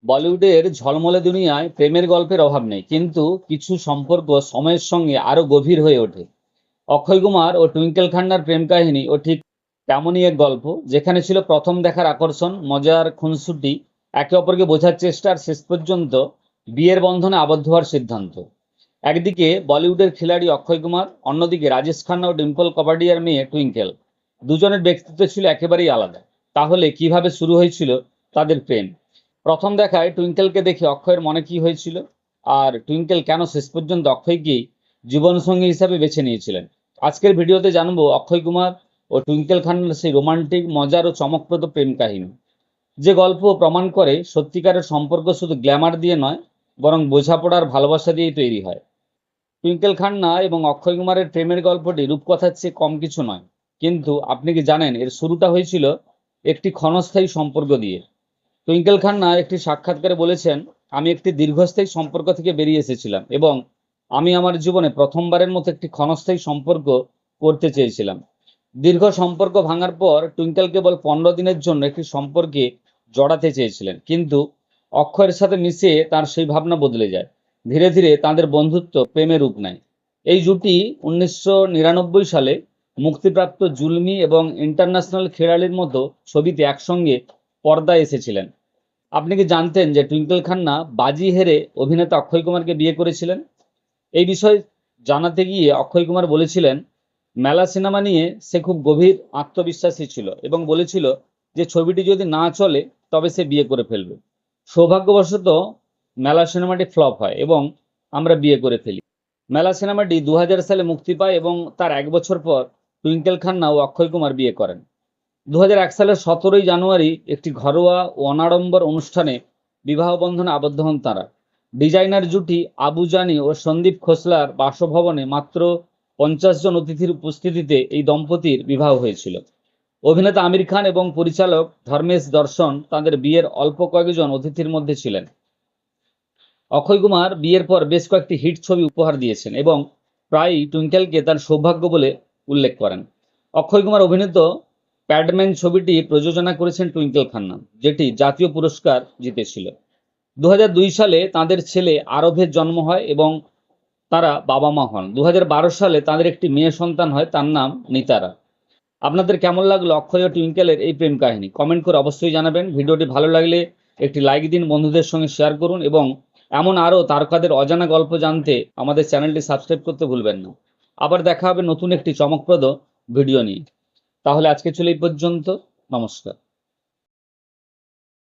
বলিউডের ঝলমলে দুনিয়ায় প্রেমের গল্পের অভাব নেই, কিন্তু কিছু সম্পর্ক সময়ের সঙ্গে আরো গভীর হয়ে ওঠে। অক্ষয় কুমার ও টুইঙ্কেল খান্নার প্রেম কাহিনী ও ঠিক তেমনই এক গল্প, যেখানে ছিল প্রথম দেখার আকর্ষণ, মজার খুনসুটি, একে অপরকে বোঝার চেষ্টা, আর শেষ পর্যন্ত বিয়ের বন্ধনে আবদ্ধ হওয়ার সিদ্ধান্ত। একদিকে বলিউডের খিলাড়ি অক্ষয় কুমার, অন্যদিকে রাজেশ খান্না ও ডিম্পল কপাডিয়ার মেয়ে টুইঙ্কেল। দুজনের ব্যক্তিত্ব ছিল একেবারেই আলাদা। তাহলে কিভাবে শুরু হয়েছিল তাদের প্রেম? প্রথম দেখায় টুইঙ্কেলকে দেখে অক্ষয়ের মনে কি হয়েছিল, আর টুইঙ্কেল কেন শেষ পর্যন্ত অক্ষয়কেই জীবনসঙ্গী হিসাবে বেছে নিয়েছিলেন? আজকের ভিডিওতে জানবো অক্ষয় কুমার ও টুইঙ্কেল খান্নার সেই রোমান্টিক, মজার ও চমকপ্রদ প্রেম কাহিনী, যে গল্প প্রমাণ করে সত্যিকারের সম্পর্ক শুধু গ্ল্যামার দিয়ে নয়, বরং বোঝাপড়ার ভালোবাসা দিয়েই তৈরি হয়। টুইঙ্কেল খান্না এবং অক্ষয় কুমারের প্রেমের গল্পটি রূপকথার চেয়ে কম কিছু নয়। কিন্তু আপনি কি জানেন এর শুরুটা হয়েছিল একটি ক্ষণস্থায়ী সম্পর্ক দিয়ে? টুইঙ্কেল খান্না একটি সাক্ষাৎকারে বলেছেন, আমি একটি দীর্ঘস্থায়ী সম্পর্ক থেকে বেরিয়ে এসেছিলাম এবং আমি আমার জীবনে প্রথমবারের মতো একটি ক্ষণস্থায়ী সম্পর্ক করতে চেয়েছিলাম। দীর্ঘ সম্পর্ক ভাঙার পর টুইঙ্কেল কেবল 15 দিনের জন্য একটি সম্পর্কে জড়াতে চেয়েছিলেন, কিন্তু অক্ষয়ের সাথে মিশে তার সেই ভাবনা বদলে যায়। ধীরে ধীরে তাদের বন্ধুত্ব প্রেমে রূপ নেয়। এই জুটি 1999 সালে মুক্তিপ্রাপ্ত জুলমি এবং ইন্টারন্যাশনাল খেলাড়ির মতো ছবিতে একসঙ্গে পর্দায় এসেছিলেন। আপনি কি জানতেন যে টুইঙ্কেল খান্না বাজি হেরে অভিনেতা অক্ষয় কুমারকে বিয়ে করেছিলেন? এই বিষয়ে জানাতে গিয়ে অক্ষয় কুমার বলেছিলেন, মেলা সিনেমা নিয়ে সে খুব গভীর আত্মবিশ্বাসী ছিল এবং বলেছিল যে ছবিটি যদি না চলে তবে সে বিয়ে করে ফেলবে। সৌভাগ্যবশত মেলা সিনেমাটি ফ্লপ হয় এবং আমরা বিয়ে করে ফেলি। মেলা সিনেমাটি 2000 সালে মুক্তি পায় এবং তার 1 বছর পর টুইঙ্কেল খান্না ও অক্ষয় কুমার বিয়ে করেন। 2001 সালের 17ই জানুয়ারি একটি ঘরোয়া ও অনাড়ম্বর অনুষ্ঠানে বিবাহ বন্ধনে আবদ্ধ হন তাঁরা। ডিজাইনার জুটি আবু জানি ও সন্দীপ খোসলার বাসভবনে মাত্র 50 জন অতিথির উপস্থিতিতে এই দম্পতির বিবাহ হয়েছিল। অভিনেতা আমির খান এবং পরিচালক ধর্মেশ দর্শন তাদের বিয়ের অল্প কয়েকজন অতিথির মধ্যে ছিলেন। অক্ষয় কুমার বিয়ের পর বেশ কয়েকটি হিট ছবি উপহার দিয়েছেন এবং প্রায়ই টুইঙ্কেলকে তার সৌভাগ্য বলে উল্লেখ করেন। অক্ষয় কুমার অভিনীত প্যাডম্যান ছবিটি প্রযোজনা করেছেন টুইঙ্কেল খান্না, যেটি জাতীয় পুরস্কার জিতেছিল। 2002 সালে তাদের ছেলে আরবের জন্ম হয় এবং তারা বাবা মা হন। 2012 সালে তাদের একটি মেয়ে সন্তান হয়, তার নাম নিতারা। আপনাদের কেমন লাগলো অক্ষয় ও টুইঙ্কেলের এই প্রেম কাহিনী? কমেন্ট করে অবশ্যই জানাবেন। ভিডিওটি ভালো লাগলে একটি লাইক দিন, বন্ধুদের সঙ্গে শেয়ার করুন এবং এমন আরও তারকাদের অজানা গল্প জানতে আমাদের চ্যানেলটি সাবস্ক্রাইব করতে ভুলবেন না। আবার দেখা হবে নতুন একটি চমকপ্রদ ভিডিও নিয়ে। তাহলে আজকে চলে এই পর্যন্ত। নমস্কার।